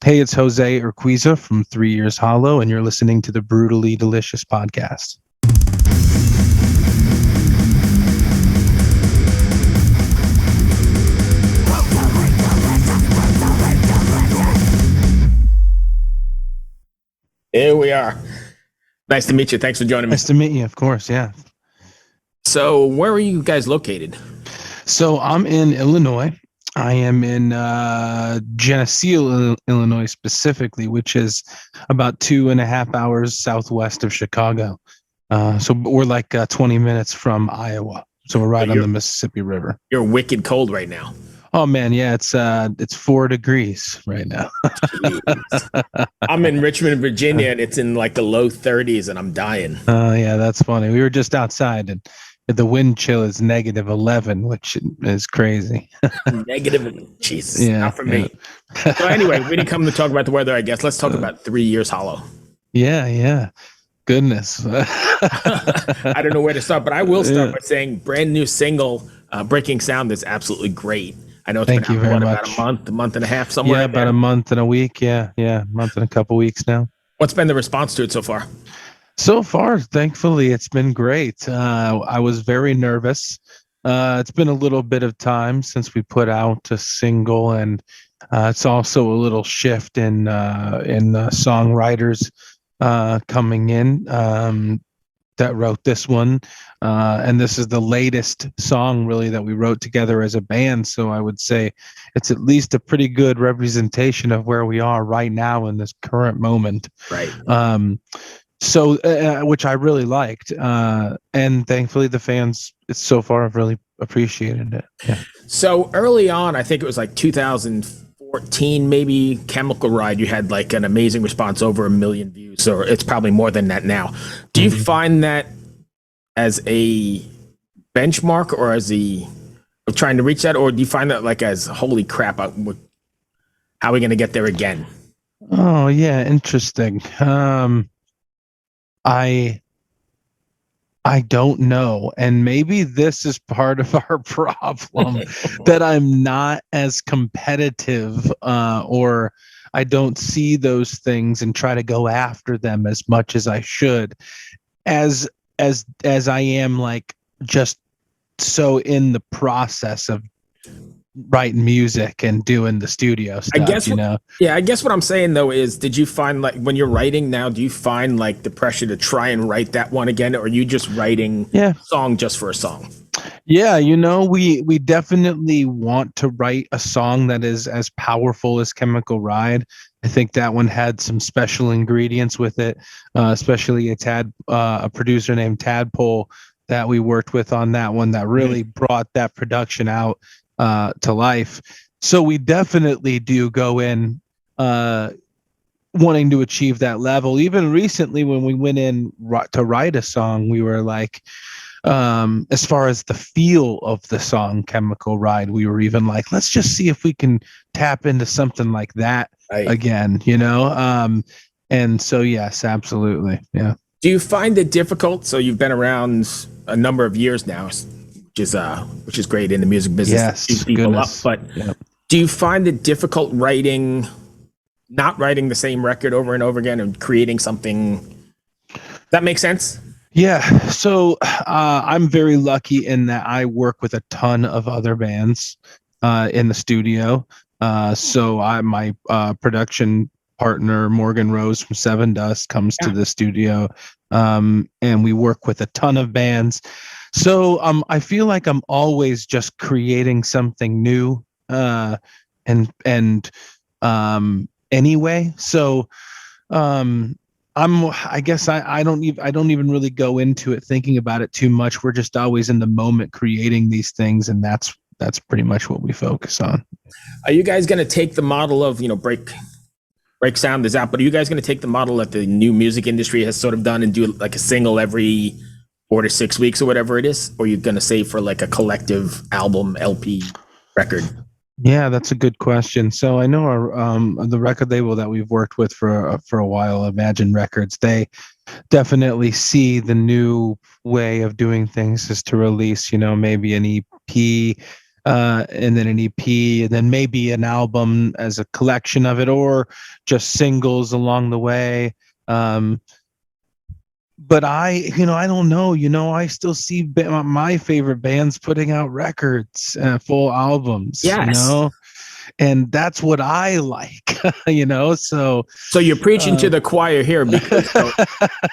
Hey, it's Jose Urquiza from 3 Years Hollow, and you're listening to the Brutally Delicious podcast. Here we are. Nice to meet you. Thanks for joining me. Nice to meet you, of course, yeah. So where are you guys located? So I'm in Illinois. I am in Geneseo, Illinois specifically, which is about 2.5 hours southwest of Chicago. So we're like 20 minutes from Iowa. So we're right on the Mississippi River. You're wicked cold right now. Oh man, yeah, it's 4 degrees right now. I'm in Richmond, Virginia, and it's in like the low 30s, and I'm dying. Oh yeah, that's funny. We were just outside, and the wind chill is -11, which is crazy. Negative, Jesus, Yeah, not for me. So anyway, we didn't come to talk about the weather, I guess. Let's talk about 3 Years Hollow. Yeah. Goodness. I don't know where to start, but I will start by saying brand new single, Breaking Sound, is absolutely great. I know it's Thank you very much. about a month and a half, somewhere. Yeah, about a month and a week. Yeah, a month and a couple weeks now. What's been the response to it so far? So far, thankfully, it's been great. I was very nervous. It's been a little bit of time since we put out a single, and it's also a little shift in songwriters coming in that wrote this one. And this is the latest song really that we wrote together as a band. So I would say it's at least a pretty good representation of where we are right now in this current moment. Right. So, which I really liked. And thankfully the fans so far have really appreciated it. Yeah. So early on, I think it was like 2014, maybe, Chemical Ride, you had like an amazing response, over 1 million views, or it's probably more than that now. Do you find that as a benchmark, or as trying to reach that, or do you find that like as holy crap, how are we going to get there again? Oh yeah, interesting. I don't know, and maybe this is part of our problem that I'm not as competitive, or I don't see those things and try to go after them as much as I should, as I am like just so in the process of writing music and doing the studio stuff. I guess I guess what I'm saying though is, did you find like when you're writing now, do you find like the pressure to try and write that one again, or are you just writing a song just for a song? Yeah, we definitely want to write a song that is as powerful as Chemical Ride. I think that one had some special ingredients with it, especially a producer named Tadpole that we worked with on that one that really brought that production out to life. So we definitely do go in wanting to achieve that level. Even recently when we went in to write a song, we were like, as far as the feel of the song Chemical Ride, we were even like, let's just see if we can tap into something like that again, and so yes, absolutely. Yeah. Do you find it difficult? So you've been around a number of years now, which is great in the music business. Yes, people up, but do you find it difficult not writing the same record over and over again and creating something that makes sense? Yeah, so I'm very lucky in that I work with a ton of other bands in the studio. So my production partner Morgan Rose from Seven Dust comes to the studio, and we work with a ton of bands. So I feel like I'm always just creating something new, and anyway. So I guess I don't even really go into it thinking about it too much. We're just always in the moment creating these things, and that's pretty much what we focus on. Are you guys going to take the model of, Break Sound is out, but are you guys going to take the model that the new music industry has sort of done and do like a single every 4 to 6 weeks or whatever it is? Or are you going to save for like a collective album, LP, record? Yeah, that's a good question. So I know our the record label that we've worked with for a while, Imagine Records, they definitely see the new way of doing things is to release, maybe an EP and then an EP, and then maybe an album as a collection of it, or just singles along the way. But I don't know. I still see my favorite bands putting out records, full albums. Yes. And that's what I like. So you're preaching to the choir here because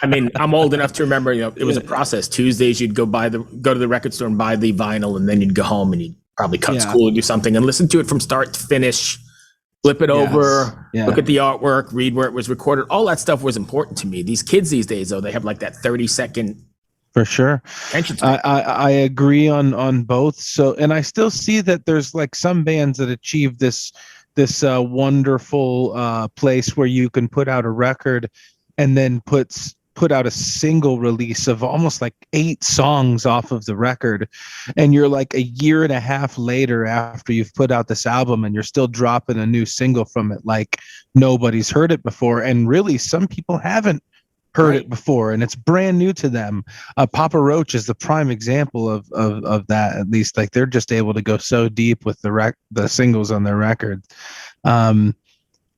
I mean, I'm old enough to remember, it was a process. Tuesdays you'd go to the record store and buy the vinyl, and then you'd go home and you'd probably cut school and do something and listen to it from start to finish, flip it over, look at the artwork, read where it was recorded. All that stuff was important to me. These kids these days, though, they have like that 30-second. For sure. I agree on both. So, and I still see that there's like some bands that achieve this wonderful place where you can put out a record and then put out a single release of almost like 8 songs off of the record, and you're like a year and a half later after you've put out this album and you're still dropping a new single from it like nobody's heard it before. And really, some people haven't heard it before, and it's brand new to them. Papa Roach is the prime example of that. At least, like, they're just able to go so deep with the singles on their record.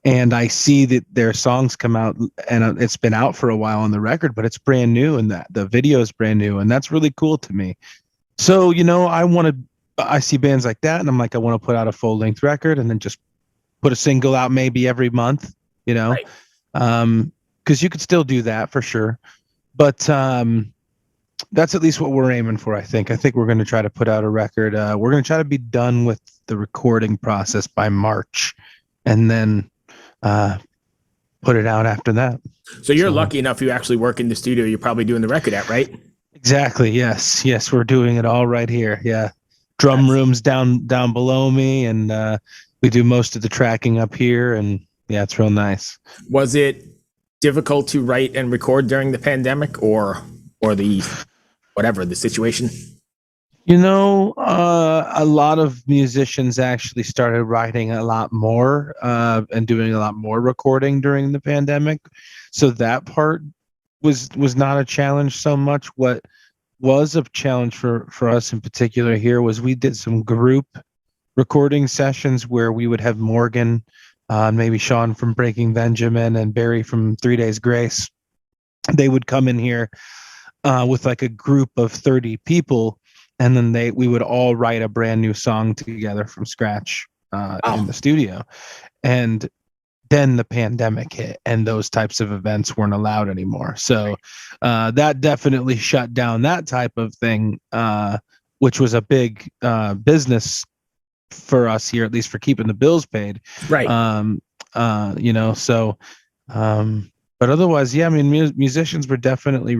And I see that their songs come out, and it's been out for a while on the record, but it's brand new, and the video is brand new, and that's really cool to me. So, I see bands like that, and I'm like, I want to put out a full length record, and then just put a single out maybe every month, because you could still do that for sure. But that's at least what we're aiming for. I think we're going to try to put out a record. We're going to try to be done with the recording process by March, and then put it out after that. So you're lucky enough you actually work in the studio you're probably doing the record at, right? Exactly. Yes, we're doing it all right here. Yeah, drum rooms down below me, and we do most of the tracking up here, and yeah, it's real nice. Was it difficult to write and record during the pandemic, or the whatever the situation? A lot of musicians actually started writing a lot more and doing a lot more recording during the pandemic. So that part was not a challenge so much. What was a challenge for us in particular here was we did some group recording sessions where we would have Morgan, maybe Sean from Breaking Benjamin, and Barry from 3 Days Grace. They would come in here with like a group of 30 people, and then we would all write a brand new song together from scratch in the studio. And then the pandemic hit, and those types of events weren't allowed anymore. So that definitely shut down that type of thing, which was a big business for us here, at least for keeping the bills paid. Right. But otherwise, yeah, I mean, musicians were definitely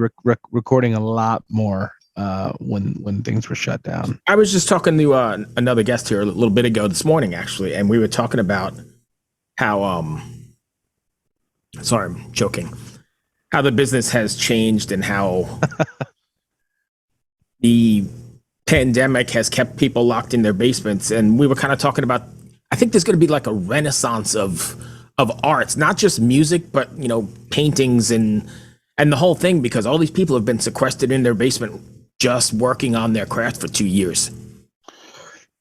recording a lot more when things were shut down. I was just talking to another guest here a little bit ago this morning, actually, and we were talking about how sorry, I'm joking, how the business has changed and how the pandemic has kept people locked in their basements. And we were kind of talking about, I think there's going to be like a renaissance of arts, not just music, but paintings and the whole thing, because all these people have been sequestered in their basement just working on their craft for 2 years.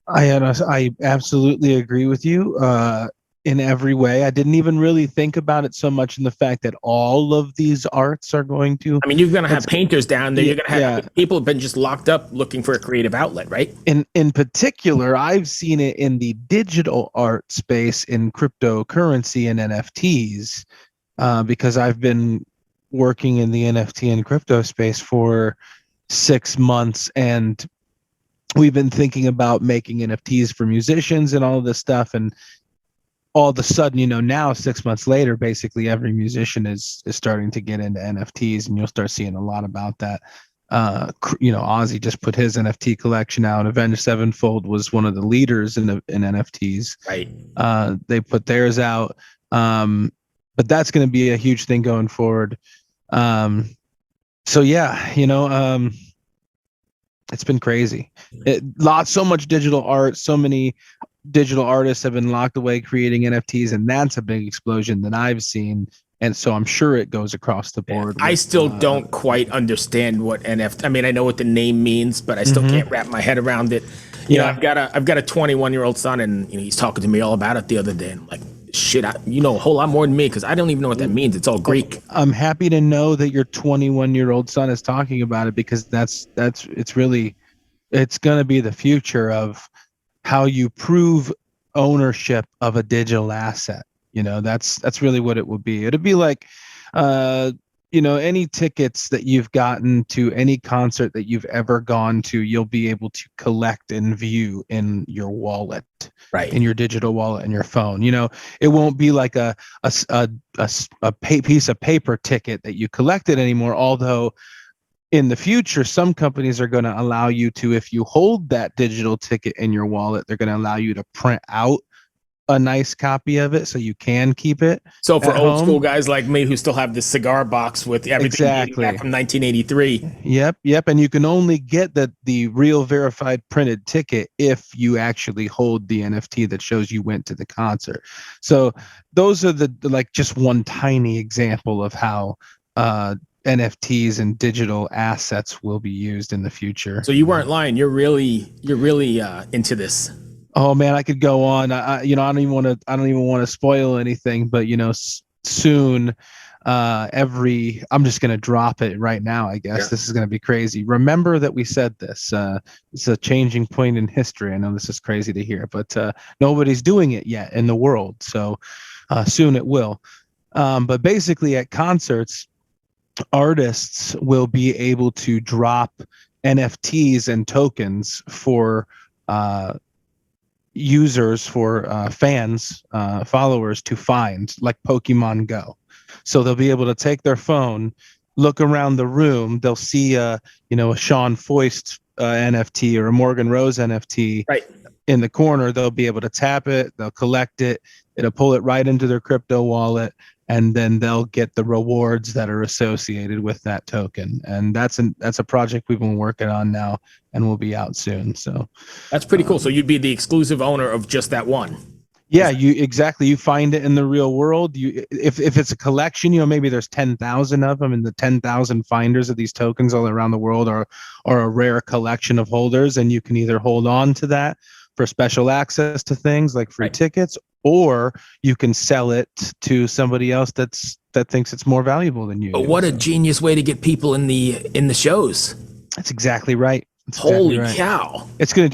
I absolutely agree with you in every way. I didn't even really think about it so much in the fact that all of these arts are going to. I mean, you're going to have painters down there. You're going to have people have been just locked up looking for a creative outlet, right? In particular, I've seen it in the digital art space, in cryptocurrency and NFTs, because I've been working in the NFT and crypto space for 6 months, and we've been thinking about making NFTs for musicians and all of this stuff. And all of a sudden, now 6 months later, basically every musician is starting to get into NFTs, and you'll start seeing a lot about that. Ozzy just put his NFT collection out. Avenged Sevenfold was one of the leaders in NFTs. Right. They put theirs out. But that's going to be a huge thing going forward. So yeah, it's been crazy. So much digital art, so many digital artists have been locked away creating NFTs, and that's a big explosion that I've seen. And so I'm sure it goes across the board. I still don't quite understand what NFT. I mean, I know what the name means, but I still can't wrap my head around it. Yeah. I've got a 21-year-old son, and he's talking to me all about it the other day. And I'm like, shit, you know a whole lot more than me because I don't even know what that means. It's all Greek. I'm happy to know that your 21-year-old son is talking about it, because it's really, it's going to be the future of how you prove ownership of a digital asset. That's really what it would be. It'd be like, uh, any tickets that you've gotten to any concert that you've ever gone to, you'll be able to collect and view in your wallet, Right. in your digital wallet and your phone. It won't be like a piece of paper ticket that you collected anymore. Although in the future, some companies are going to allow you to, if you hold that digital ticket in your wallet, they're going to allow you to print out a nice copy of it so you can keep it So for at old home. school guys like me who still have this cigar box with everything dating back Exactly. from 1983. Yep. And you can only get the real verified printed ticket if you actually hold the NFT that shows you went to the concert. So those are the like just one tiny example of how NFTs and digital assets will be used in the future. So you weren't lying. You're really into this. Oh man, I could go on. I don't even want to spoil anything, but soon, I'm just gonna drop it right now. I guess Yeah. this is gonna be crazy. Remember that we said this. It's a changing point in history. I know this is crazy to hear, but nobody's doing it yet in the world. So soon it will. But basically, at concerts, artists will be able to drop NFTs and tokens for users, for fans, followers to find, like Pokemon Go. So they'll be able to take their phone, look around the room, they'll see a Sean Foist NFT or a Morgan Rose NFT Right. in the corner. They'll be able to tap it, they'll collect it, it'll pull it right into their crypto wallet, and then they'll get the rewards that are associated with that token. And that's a project we've been working on now, and will be out soon. So That's pretty cool. So you'd be the exclusive owner of just that one. yeah, you find it in the real world. If it's a collection, maybe there's 10,000 of them, and the 10,000 finders of these tokens all around the world are a rare collection of holders, and you can either hold on to that for special access to things like free Right. tickets, or you can sell it to somebody else that thinks it's more valuable than you. But what a genius way to get people in the shows. That's exactly right. Holy cow.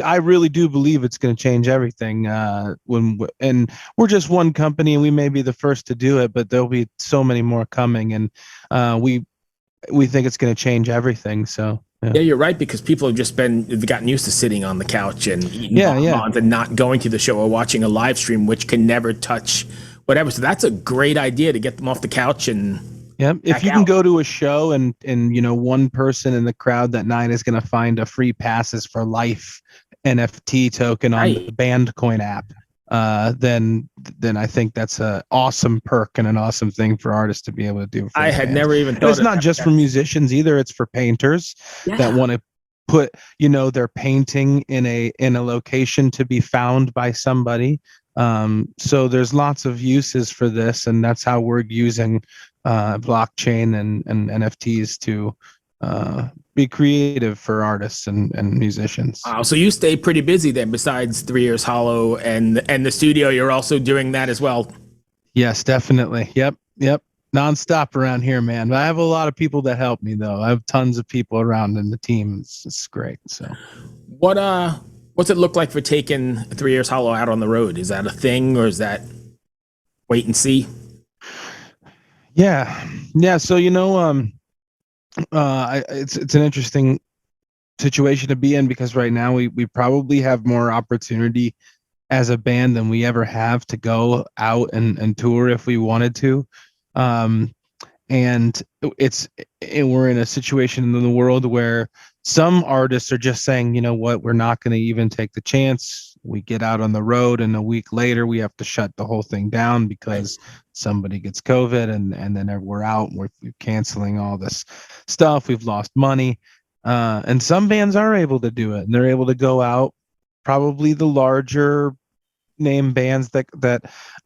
I really do believe it's gonna change everything. And we're just one company, and we may be the first to do it, but there'll be so many more coming, and we think it's gonna change everything. So Yeah, you're right, because people have gotten used to sitting on the couch and eating Yeah. bonbons and not going to the show or watching a live stream, which can never touch whatever. So that's a great idea to get them off the couch and yeah, if back you can out. go to a show, and one person in the crowd that night is gonna find a free passes for life NFT token on the Right. Bandcoin app, then I think that's an awesome perk and an awesome thing for artists to be able to do. For I had fans. never even And thought it's of not that. just for musicians either. It's for painters that Yeah. want to put their painting in a location to be found by somebody. So there's lots of uses for this, and that's how we're using blockchain and NFTs to be creative for artists and musicians. Wow. So you stay pretty busy then, besides 3 Years Hollow and the studio. You're also doing that as well. Yes, definitely. Yep. Nonstop around here, man. But I have a lot of people that help me, though. I have tons of people around in the team. It's great. So What's it look like for taking 3 Years Hollow out on the road? Is that a thing, or is that wait and see? yeah. So it's an interesting situation to be in, because right now we probably have more opportunity as a band than we ever have to go out and tour if we wanted to. And we're in a situation in the world where some artists are just saying, you know what, we're not going to even take the chance. We get out on the road, and a week later we have to shut the whole thing down because somebody gets COVID, and then we're out, and we're canceling all this stuff. We've lost money. And some bands are able to do it, and they're able to go out, probably the larger name bands that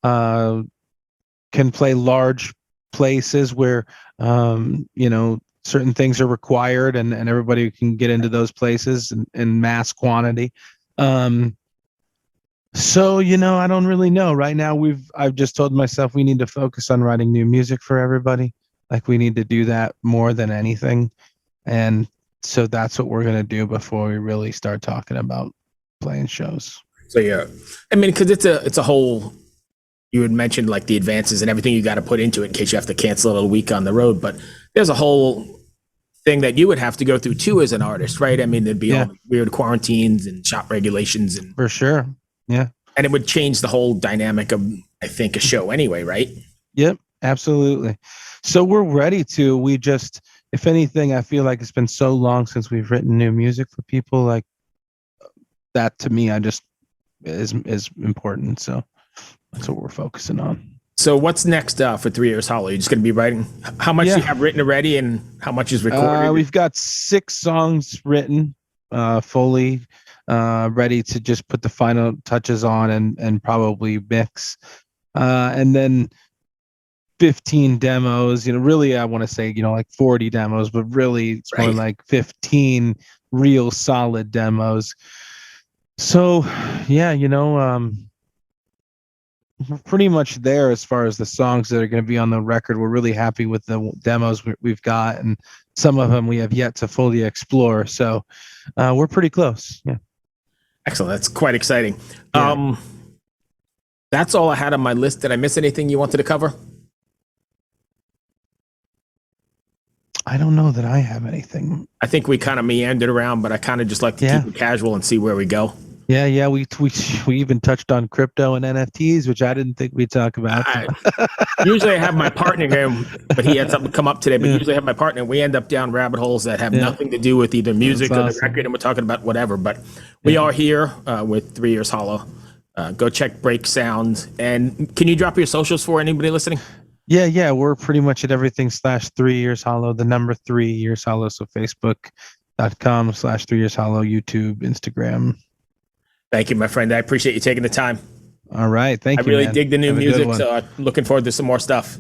can play large places where certain things are required, and everybody can get into those places in mass quantity. So, I don't really know. Right now I've just told myself we need to focus on writing new music for everybody. Like we need to do that more than anything. And so that's what we're gonna do before we really start talking about playing shows. So yeah, I mean, because it's a whole. You had mentioned like the advances and everything you got to put into it in case you have to cancel it a week on the road, but there's a whole thing that you would have to go through too as an artist, right? I mean, there'd be all the weird quarantines and shop regulations, and For sure. Yeah. and it would change the whole dynamic of, I think, a show anyway, right? Yep, absolutely. So we're ready to. We just, if anything, I feel like it's been so long since we've written new music for people. Like that to me, I just is important. So that's what we're focusing on. So what's next for 3 Years Hollow? You're just going to be writing. How much do you have written already, and how much is recorded? We've got 6 songs written, fully ready to just put the final touches on and probably mix, and then 15 demos. Really, I want to say like 40 demos, but really it's more like 15 real solid demos. So yeah, we're pretty much there as far as the songs that are going to be on the record. We're really happy with the demos we've got, and some of them we have yet to fully explore. So we're pretty close. Yeah. Excellent. That's quite exciting. Yeah. That's all I had on my list. Did I miss anything you wanted to cover? I don't know that I have anything. I think we kind of meandered around, but I kind of just like to keep it casual and see where we go. Yeah. We even touched on crypto and NFTs, which I didn't think we'd talk about. Usually I have my partner here, but he had something come up today. But usually I have my partner. We end up down rabbit holes that have nothing to do with either music or the record, and we're talking about whatever. But we are here with 3 Years Hollow. Go check Break Sound. And can you drop your socials for anybody listening? Yeah. We're pretty much at everything /3 Years Hollow, the number 3 Years Hollow. So Facebook.com/3 Years Hollow, YouTube, Instagram. Thank you, my friend. I appreciate you taking the time. All right. Thank you. I really dig the new music, so I'm looking forward to some more stuff.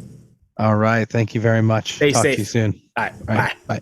All right. Thank you very much. Stay safe. Talk to you soon. All right. Bye. Bye.